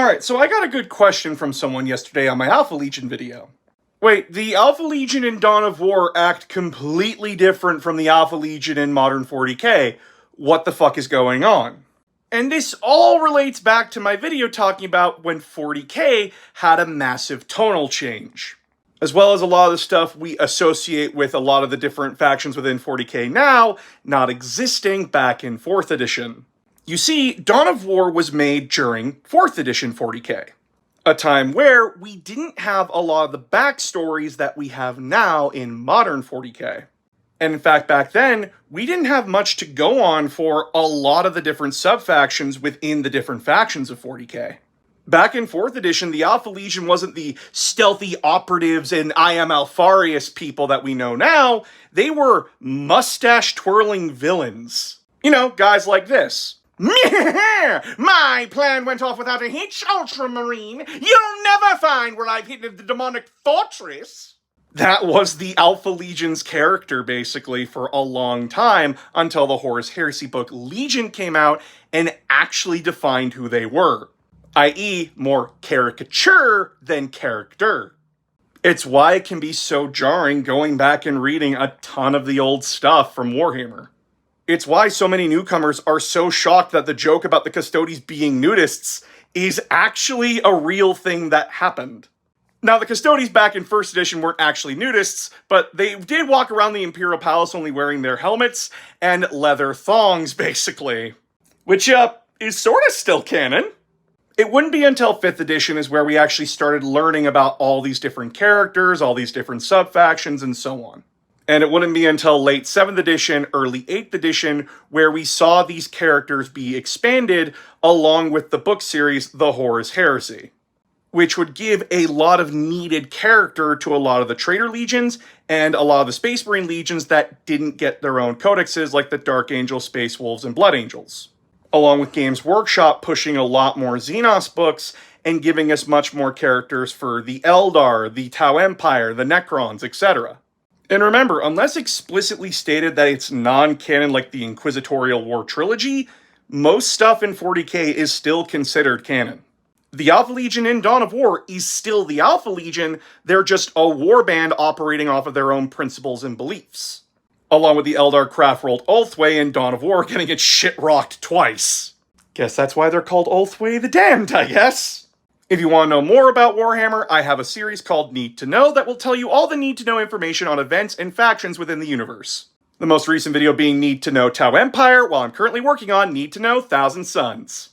Alright, so I got a good question from someone yesterday on my Alpha Legion video. Wait, the Alpha Legion in Dawn of War act completely different from the Alpha Legion in Modern 40k. What the fuck is going on? And this all relates back to my video talking about when 40k had a massive tonal change. As well as a lot of the stuff we associate with a lot of the different factions within 40k now, not existing back in 4th edition. You see, Dawn of War was made during 4th edition 40k, a time where we didn't have a lot of the backstories that we have now in modern 40k. And in fact, back then, we didn't have much to go on for a lot of the different sub-factions within the different factions of 40k. Back in 4th edition, the Alpha Legion wasn't the stealthy operatives and I am Alfarius people that we know now. They were mustache-twirling villains. You know, guys like this. My plan went off without a hitch, Ultramarine. You'll never find where I've hidden the demonic fortress. That was the Alpha Legion's character, basically, for a long time, until the Horus Heresy book Legion came out and actually defined who they were. I.e., more caricature than character. It's why it can be so jarring going back and reading a ton of the old stuff from Warhammer. It's why so many newcomers are so shocked that the joke about the Custodes being nudists is actually a real thing that happened. Now, the Custodes back in 1st edition weren't actually nudists, but they did walk around the Imperial Palace only wearing their helmets and leather thongs, basically. Which, is sorta still canon. It wouldn't be until 5th edition is where we actually started learning about all these different characters, all these different sub-factions, and so on. And it wouldn't be until late 7th edition, early 8th edition, where we saw these characters be expanded along with the book series, The Horus Heresy, which would give a lot of needed character to a lot of the Traitor Legions and a lot of the Space Marine Legions that didn't get their own codexes like the Dark Angel, Space Wolves, and Blood Angels. Along with Games Workshop pushing a lot more Xenos books and giving us much more characters for the Eldar, the Tau Empire, the Necrons, etc. And remember, unless explicitly stated that it's non-canon like the Inquisitorial War trilogy, most stuff in 40k is still considered canon. The Alpha Legion in Dawn of War is still the Alpha Legion, they're just a warband operating off of their own principles and beliefs. Along with the Eldar craft-rolled Ulthwé in Dawn of War getting its shit rocked twice. Guess that's why they're called Ulthwé the Damned, I guess. If you want to know more about Warhammer, I have a series called Need to Know that will tell you all the need-to-know information on events and factions within the universe. The most recent video being Need to Know Tau Empire, while I'm currently working on Need to Know Thousand Suns.